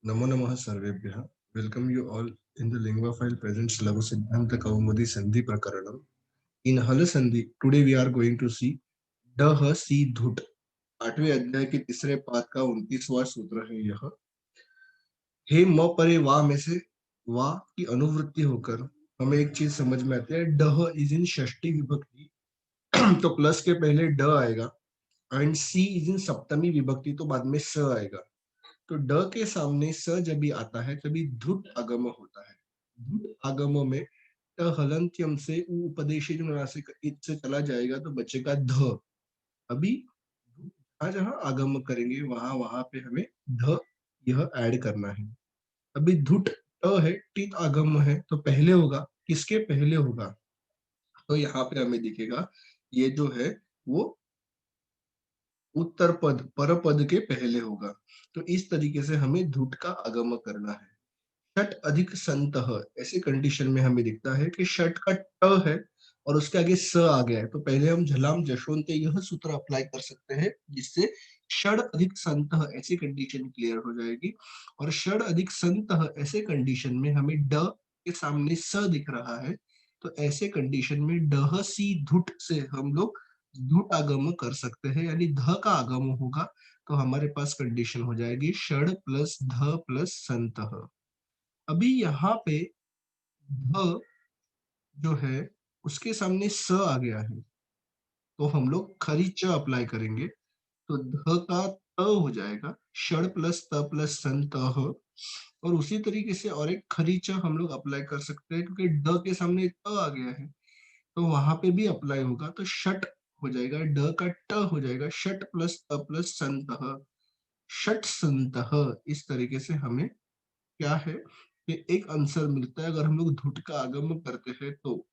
नमो नमः सर्वेभ्यः. Welcome you all in the Lingua File presents Lagu Siddhanta Kaumudi Sandhi Prakaranam. In Hala Sandhi, today we are going to see डह सी धुट. 8वें अध्याय के तीसरे पाद का 29वां सूत्र है यह. हे म परे वा में से वा की अनुवृत्ति होकर हमें एक चीज समझ में आती है. डह इज इन षष्ठी विभक्ति तो प्लस के पहले ड आएगा. एंड सी इज इन सप्तमी विभक्ति तो बाद में स आएगा. तो ड के सामने स जब भी आता है तभी धुट आगम होता है. धुट आगम में ट हलंत्यम से उ उपदेश नासिक इत से चला जाएगा तो बचेगा ध. अभी जहां जहां आगम करेंगे वहां वहां पे हमें ध यह ऐड करना है. अभी धुट ट है, टित आगम है तो पहले होगा. किसके पहले होगा? तो यहाँ पे हमें दिखेगा ये जो है वो उत्तर पद परपद के पहले होगा. तो इस तरीके से हमें धुट का आगम करना है. षट अधिक संतः ऐसे कंडीशन में हमें दिखता है कि षट का ट है और उसके आगे स आ गया है तो पहले हम झलाम जशोंते यह सूत्र अप्लाई कर सकते हैं जिससे षड अधिक संतः ऐसी कंडीशन क्लियर हो जाएगी. और षड अधिक संतः ऐसे कंडीशन में हमें ड के सामने स दिख रहा है तो ऐसे कंडीशन में डह सी धुट से हम लोग धुट आगम कर सकते हैं यानी ध का आगम होगा. तो हमारे पास कंडीशन हो जाएगी षड प्लस ध प्लस संतः. अभी यहाँ पे ध जो है उसके सामने स आ गया है तो हम लोग खरी च अप्लाई करेंगे तो ध का त हो जाएगा षड प्लस त प्लस सन त ह. और उसी तरीके से और एक खरी च हम लोग अप्लाई कर सकते हैं क्योंकि ड के सामने त आ गया है तो वहां पे भी अप्लाई होगा तो षट हो जाएगा. ड का ट हो जाएगा षट प्लस त प्लस संत षट संत. इस तरीके से हमें क्या है कि एक आंसर मिलता है अगर हम लोग धुट का आगम करते हैं तो.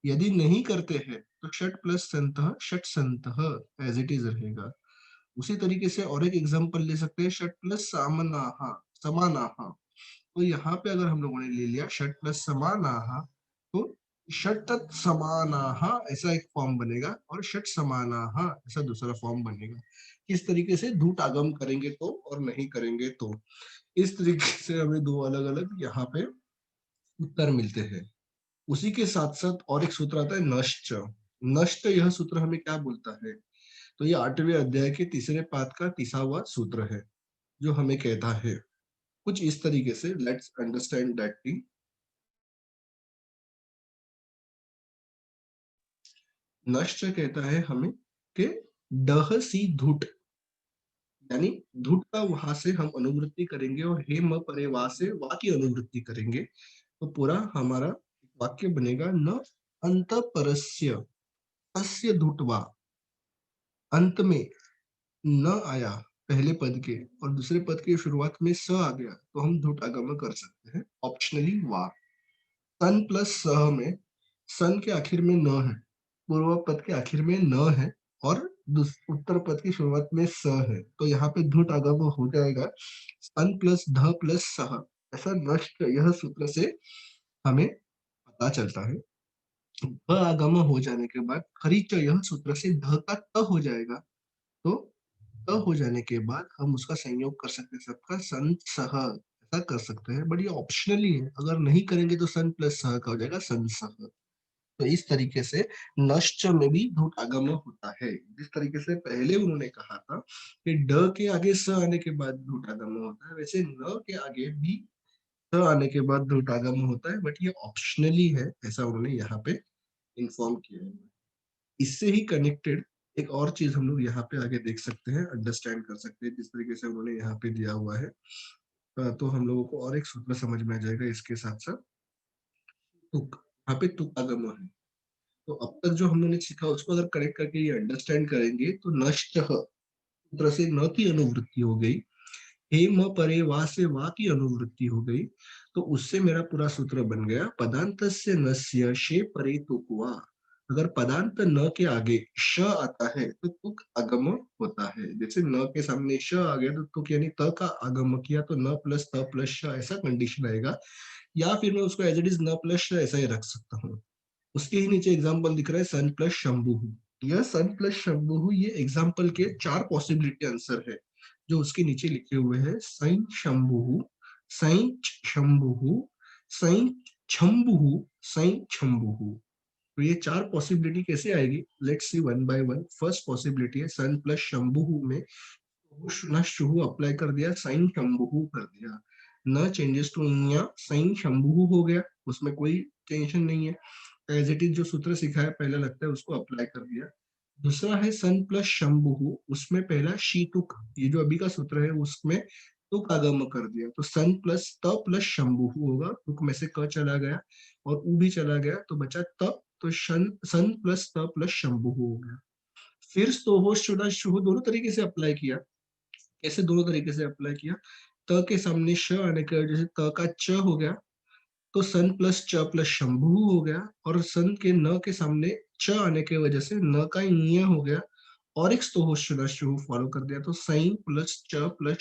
यदि नहीं करते हैं तो षट प्लस संतः षट संतः एज इट इज रहेगा. उसी तरीके से और एक एग्जांपल ले सकते हैं षट प्लस सामनाहा समानाहा. तो यहाँ पे अगर हम लोगों ने ले लिया षट प्लस समानाहा तो षट तत् समानाहा ऐसा एक फॉर्म बनेगा और षट समानाहा ऐसा दूसरा फॉर्म बनेगा. किस तरीके से धूट आगम करेंगे तो और नहीं करेंगे तो. इस तरीके से हमें दो अलग अलग यहाँ पे उत्तर मिलते हैं. उसी के साथ साथ और एक सूत्र आता है नश्च. नष्ट यह सूत्र हमें क्या बोलता है? तो ये 8वें अध्याय के तीसरे पाद का 30वां सूत्र है जो हमें कहता है कुछ इस तरीके से. Let's understand that thing. नश्च कहता है हमें कि डह सी धुट यानी धुट का वहां से हम अनुवृत्ति करेंगे और हे म परे वा से वा की अनुवृत्ति करेंगे तो पूरा हमारा वाक्य बनेगा न अंत परस्य तस्य धुटवा. अंत में न आया पहले पद के और दूसरे पद की शुरुआत में स आ गया तो हम धुट आगम कर सकते हैं ऑप्शनली वा. सन प्लस सह में सन के आखिर में न है, पूर्व पद के आखिर में न है और उत्तर पद की शुरुआत में स है तो यहाँ पे धुट आगम हो जाएगा सन प्लस ध प्लस सह. ऐसा नष्ट यह सूत्र से हमें पता चलता है. ध आगम हो जाने के बाद खरीच यह सूत्र से ध का त हो जाएगा तो त हो जाने के बाद हम उसका संयोग कर सकते हैं सबका सन सह ऐसा कर सकते हैं. बट ये ऑप्शनली है, अगर नहीं करेंगे तो सन प्लस सह का हो जाएगा सन सह. तो इस तरीके से नश्च में भी धुट आगम होता है. जिस तरीके से पहले उन्होंने कहा था कि ड के आगे स आने के बाद धुट आगम होता है वैसे न के आगे भी स आने के बाद धुट आगम होता है बट ये ऑप्शनली है ऐसा उन्होंने यहाँ पे इन्फॉर्म किया है. इससे ही कनेक्टेड एक और चीज हम लोग यहाँ पे आगे देख सकते हैं अंडरस्टैंड कर सकते हैं जिस तरीके से उन्होंने यहाँ पे दिया हुआ है. तो हम लोगों को और एक सूत्र समझ में आ जाएगा इसके साथ साथ तुक. यहाँ पे तुक आगम है तो अब तक जो हम लोगों ने सीखा उसको अगर कनेक्ट करके ये अंडरस्टैंड करेंगे तो नष्ट सूत्र से न की अनुवृत्ति हो गई. हे म परे वा से वा की अनुवृत्ति हो गई तो उससे मेरा पूरा सूत्र बन गया पदांत से नस्य शे परे तुकवा. अगर पदांत न के आगे श आता है तो तुक आगम होता है. जैसे न के सामने श आ गया तो तुक यानी त का आगम किया तो न प्लस त प्लस श ऐसा कंडीशन आएगा. या फिर मैं उसको एज इट इज न प्लस श ऐसा ही रख सकता हूँ. उसके ही नीचे एग्जाम्पल दिख रहा है सन प्लस शंभु. यह सन प्लस शंभु ये एग्जाम्पल के 4 पॉसिबिलिटी आंसर है जो उसके नीचे लिखे हुए हैं. सन शंभु सैंच शंभुः, सैंच छंभुः, सैंच छंभुः। तो ये 4 पॉसिबिलिटी कैसे आएगी? Let's see one by one. First possibility है सन प्लस शंभुः में हुश न शुहु अप्लाई कर दिया, साइन शंभुः कर दिया। न चेंजेस टू ञ, साइन शंभुः हो गया, उसमें कोई टेंशन नहीं है। एज़ इट इज़ जो सूत्र सीखा है पहले लगता है उसको अप्लाई कर दिया। दूसरा है सन प्लस शंभुः, उसमें पहला शी तुक, ये जो अभी का सूत्र है उसमें तुक आगम कर दिया, तो सन प्लस त प्लस शंभुः होगा, तुक में से क चला गया और उ भी चला गया तो बचा त, तो शन सन प्लस त प्लस शंभुः हो गया। फिर स्तोहो शुदा शुह दोनों तरीके से अप्लाई किया। कैसे दोनों तरीके से अप्लाई किया? त के सामने श आने की वजह से त का च हो गया, तो सन प्लस च प्लस शंभु हो गया और सन के न के सामने च आने की वजह से न का ञ हो गया और एक स्तोहोशुनशुः फॉलो कर दिया तो सई प्लस च प्लस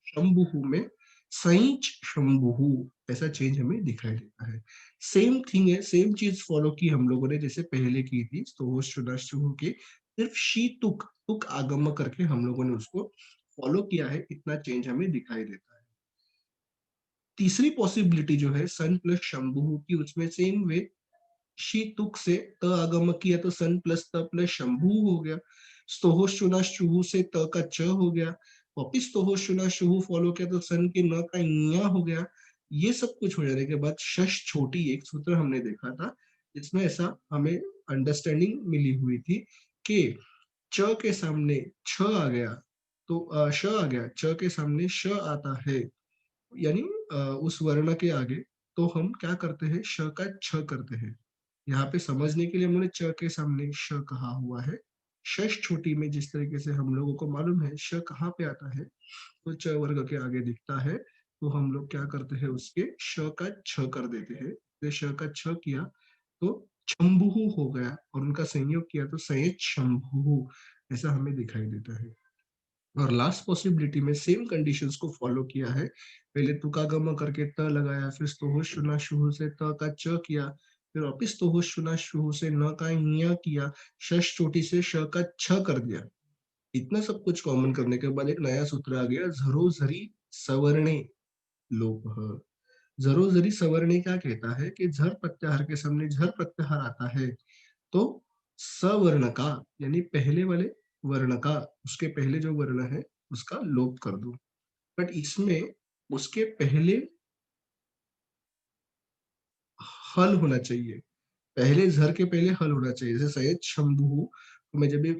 शंभुः में सईच शंभुः ऐसा चेंज हमें दिखाई देता है। सेम थिंग है, सेम चीज फॉलो की हम लोगों ने जैसे पहले की थी स्तोहोशुनशुः की, सिर्फ शी तुक तुक आगम करके हम लोगों ने उसको फॉलो किया है, इतना चेंज हमें दिखाई देता है। तीसरी पॉसिबिलिटी जो है सन प्लस शंभु की, उसमें सेम वे शी तुक से त आगम किया तो सन प्लस त प्लस शंभु हो गया। स्तोहोशुना शुहु से त का च हो गया, वापिस स्तोहोशुना शुहु फॉलो किया तो सन के न का ञ हो गया। ये सब कुछ हो जाने के बाद शश छोटी एक सूत्र हमने देखा था, जिसमें ऐसा हमें अंडरस्टैंडिंग मिली हुई थी कि च के सामने छ आ गया तो श आ गया, च के सामने श आता है, यानी उस वर्ण के आगे तो हम क्या करते हैं, श का छ करते हैं। यहाँ पे समझने के लिए हमने च के सामने श कहा हुआ है। शश छोटी में जिस तरीके से हम लोगों को मालूम है श कहाँ पे आता है, तो च वर्ग के आगे दिखता है, तो हम लोग क्या करते हैं उसके श का छ कर देते हैं। तो श का छ किया तो छंभुः हो गया और उनका संयोग किया तो संयत शंभुः ऐसा हमें दिखाई देता है। और लास्ट पॉसिबिलिटी में सेम कंडीशंस को फॉलो किया है। पहले तुकागम करके त लगाया, फिर स्तोहोश शुना शुहु से त का च किया, फिर वापिस स्तोहोश शुना शुहु से न का ञ किया, शश चोटी से श का छ कर दिया। इतना सब कुछ कॉमन करने के बाद एक नया सूत्र आ गया, झरोझरी सवर्णे लोपः। झरोझरी सवर्णे क्या कहता है कि झर प्रत्याहार के सामने झर प्रत्याहार आता है तो सवर्ण का, यानी पहले वाले वर्ण का, उसके पहले जो वर्ण है उसका लोप कर दो। बट इसमें उसके पहले हल होना चाहिए, पहले झर के पहले हल होना चाहिए। जैसे सैयद शंभू मैं जब भी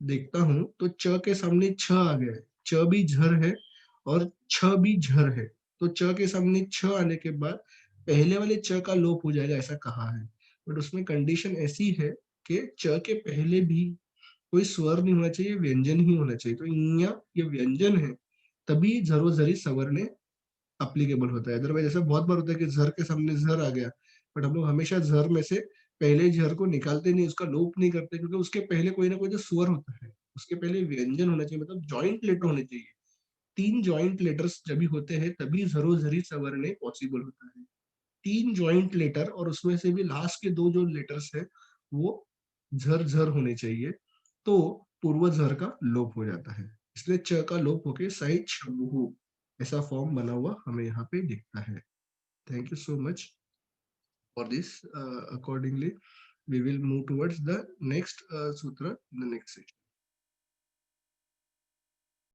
देखता हूँ तो च के सामने छ आ गया है, च भी झर है और छ भी झर है, तो च के सामने छ आने के बाद पहले वाले च का लोप हो जाएगा ऐसा कहा है। बट उसमें कंडीशन ऐसी है कि च के पहले भी कोई स्वर नहीं होना चाहिए, व्यंजन ही होना चाहिए। तो ञ ये व्यंजन है, तभी ज़रो-ज़री सवर्ण एप्लीकेबल होता है। अदरवाइज़ ऐसा बहुत बार होता है कि ज़र के सामने ज़र आ गया, बट हम लोग हमेशा ज़र में से पहले ज़र को निकालते नहीं, उसका लोप नहीं करते क्योंकि उसके पहले कोई ना कोई जो स्वर होता है, उसके पहले व्यंजन होना चाहिए, मतलब जॉइंट लेटर होने चाहिए। 3 जॉइंट लेटर्स जब भी होते हैं तभी ज़रो-ज़री सवर्ण पॉसिबल होता है। 3 जॉइंट लेटर और उसमें से भी लास्ट के 2 जो लेटर्स हैं, वो झर-झर होने चाहिए, तो पूर्व झर का लोप हो जाता है। इसलिए च का लोप होके सही छबहु ऐसा फॉर्म बना हुआ हमें यहाँ पे दिखता है। Thank you so much for this. Accordingly, we will move towards the next sutra in the next session.